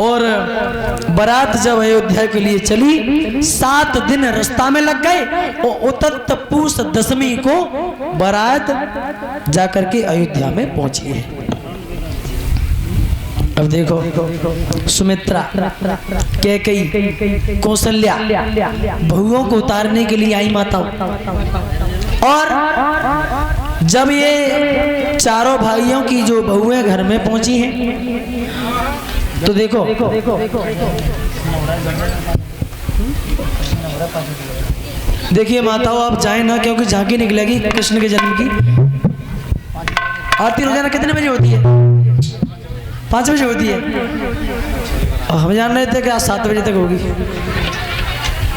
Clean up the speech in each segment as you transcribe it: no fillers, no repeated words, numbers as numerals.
और बारात जब अयोध्या के लिए चली 7 दिन रास्ता में लग गए और उतत पूस दशमी को बारात जाकर के अयोध्या में पहुंची है। अब देखो सुमित्रा, कैकेयी, कौशल्या बहुओं को उतारने के लिए आई माता। और जब ये चारों भाइयों की जो बहुएं घर में पहुंची हैं तो देखो देखिए माताओं, आप जाए ना, क्योंकि झांकी निकलेगी कृष्ण के जन्म की। आरती रोजाना कितने बजे होती है? 5 बजे होती है। और हम जान रहे थे कि आज 7 बजे तक होगी।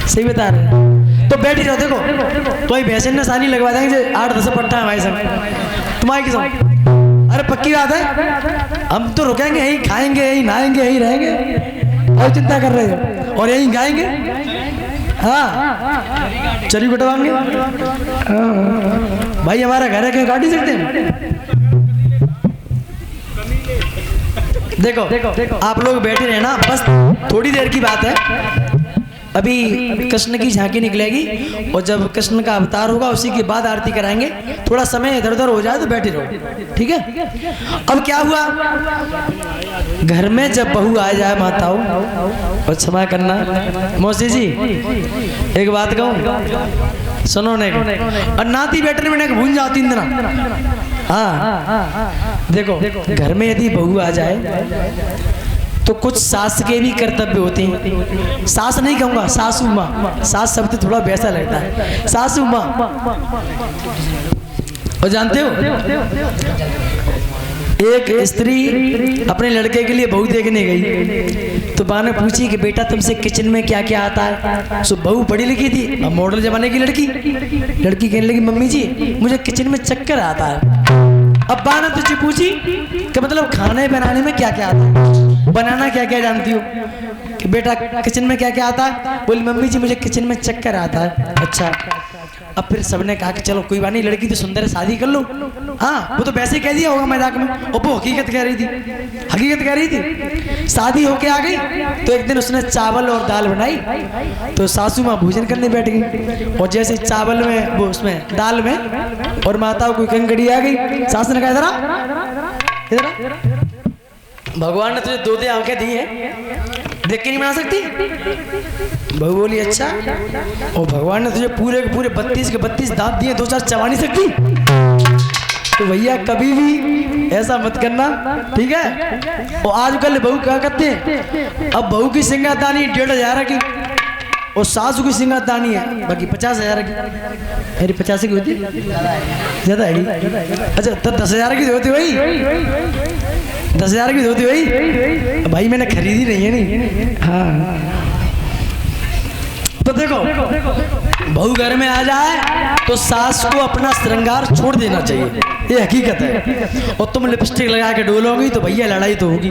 सही बता रहे हैं। तो बैठी रहो। देखो तो भैंसे नसानी लगवा देंगे 8-10 पट्टा हमारे संग, तुम्हारे किस। अरे पक्की बात है, हम तो रुकेंगे यहीं, खाएंगे यहीं, नहाएंगे यहीं, रहेंगे और चिंता कर रहे हो, और यहीं गाएंगे। हाँ चरी कटवाएंगे। भाई हमारा घर है, क्यों काट ही सकते हैं। देखो आप लोग बैठे रहना, बस थोड़ी देर की बात है। अभी कृष्ण की झांकी निकलेगी और जब कृष्ण का अवतार होगा उसी के बाद आरती कराएंगे। थोड़ा समय इधर उधर हो जाए तो बैठे रहो, ठीक है। अब क्या हुआ, घर में जब बहू आ जाए माताओं, और क्षमा करना मौसी जी एक बात कहूँ, सुनो ने और नाती बैठने में भूल जाओ 3 दिन। हाँ देखो घर में यदि बहू आ जाए तो कुछ सास के भी कर्तव्य होते हैं। सास नहीं कहूँगा, सासू माँ। सास शब्द थोड़ा वैसा लगता है, सासू माँ। और जानते हो एक स्त्री अपने लड़के के लिए बहू देखने गई तो माँ ने पूछी कि बेटा तुमसे किचन में क्या क्या आता है। सो बहू पढ़ी लिखी थी, अब मॉडल जमाने की लड़की कहने लगी मम्मी जी मुझे किचन में चक्कर आता है। अब बा ने तुझे पूछी कि मतलब खाने बनाने में क्या क्या आता है, बनाना क्या क्या जानती हो। कि बेटा किचन में क्या क्या आता है। बोली मम्मी जी मुझे किचन में चक्कर आता है। अच्छा। अब फिर सबने कहा कि चलो कोई बात नहीं, लड़की तो सुंदर है, शादी कर लो। हाँ वो तो वैसे ही कह दिया होगा मजाक में, और वो हकीकत कह रही थी। शादी होके आ गई तो एक दिन उसने चावल और दाल बनाई तो सासू माँ भोजन करने बैठ गई। और जैसे चावल में वो उसमें दाल में और माताओं को कंकड़ी आ गई, सास ने कहा इधर भगवान ने तुझे 2 आंखें दी है, देख के नहीं बना सकती। बहू बोली अच्छा, और भगवान ने तुझे पूरे के पूरे 32 के 32 दांत दिए, 2-4 चबा नहीं सकती। तो भैया कभी भी ऐसा मत करना, ठीक है। और आजकल बहू क्या करते हैं, अब बहू की सिंगारदानी 1,500 की और सासू की सिंगारदानी है बाकी 50,000 की। मेरी 50 की होती ज्यादा है। अच्छा तो 10,000 की होती वही, 10,000 की होती वही भाई, मैंने खरीदी नहीं है नहीं। हाँ तो देखो बहू घर में आ जाए तो सास को अपना श्रृंगार छोड़ देना चाहिए, ये हकीकत है। और तुम लिपस्टिक लगा के डोलोगी तो भैया लड़ाई तो होगी।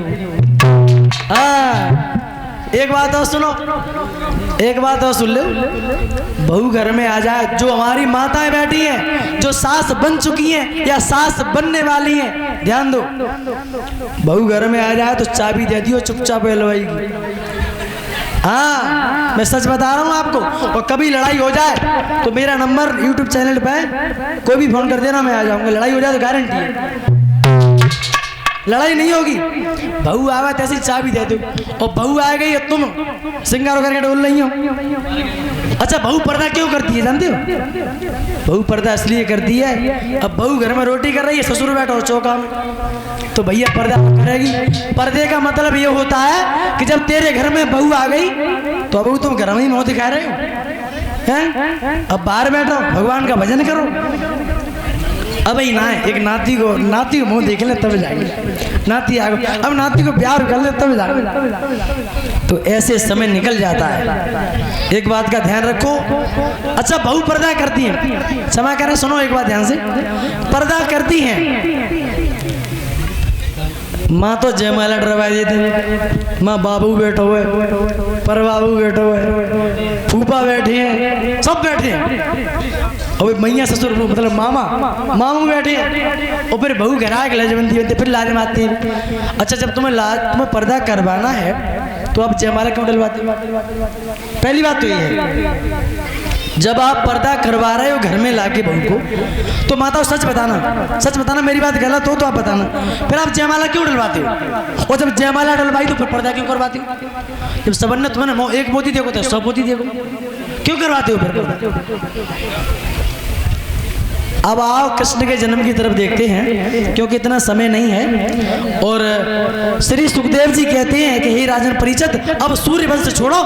हाँ एक बात और सुनो, एक बात और सुन लो, बहू घर में आ जाए, जो हमारी माताएं बैठी हैं जो सास बन चुकी हैं या सास बनने वाली हैं, ध्यान दो, बहू घर में आ जाए तो चाबी दे दियो, चुपचाप लवाएगी। हाँ मैं सच बता रहा हूँ आपको। और कभी लड़ाई हो जाए तो मेरा नंबर YouTube चैनल पे कोई भी फोन कर देना, मैं आ जाऊंगा। लड़ाई हो जाए तो गारंटी है लड़ाई नहीं होगी। बहू आवा तैसी चाबी दे दो, और बहू आ गई तुम सिंगार करके डोल रही हो। अच्छा बहू पर्दा क्यों करती है जानते हो? बहू पर्दा इसलिए करती है, अब बहू घर में रोटी कर रही है, ससुर बैठा और चौका में, तो भैया पर्दा करेगी। पर्दे का मतलब ये होता है कि जब तेरे घर में बहू आ गई तो अब तुम घर में ही मुँह दिखा रहे हो हैं, अब बाहर बैठो भगवान का भजन करो। अब ही ना एक नाती को मुंह देख ले तब जाएंगे, नाती आ गई, अब नाती को प्यार कर ले तब जाएंगे। तो ऐसे समय निकल जाता है, एक बात का ध्यान रखो। अच्छा बहू पर्दा करती है, क्षमा करें सुनो एक बात ध्यान से, पर्दा करती हैं। माँ तो जयमाला डरवा देते, माँ बाबू बैठो हुए, पर बाबू बैठो हुए, फूफा बैठे हैं, सब बैठे हैं, और मैया ससुर मतलब मामा मामू बैठे और फिर बहू घर आके लजबंदी बनते फिर लाने में आते हैं। अच्छा जब तुम्हें पर्दा करवाना है तो आप जयमाला क्यों डलवाते हो? पहली बात तो ये है, जब आप पर्दा करवा रहे हो घर में लाके बहू को, तो माता सच बताना मेरी बात गलत हो तो आप बताना, फिर आप जयमाला क्यों डलवाते हो? और जब जयमाला डलवाई तो फिर पर्दा क्यों करवाते हो? जब सबन ने तुम्हें एक मोती देखो तो 100 मोती देखो, क्यों करवाते हो फिर पर्दा? अब आओ कृष्ण के जन्म की तरफ देखते हैं, क्योंकि इतना समय नहीं है। और श्री सुखदेव जी कहते हैं कि हे राजन परीक्षित, अब सूर्य वंश छोड़ो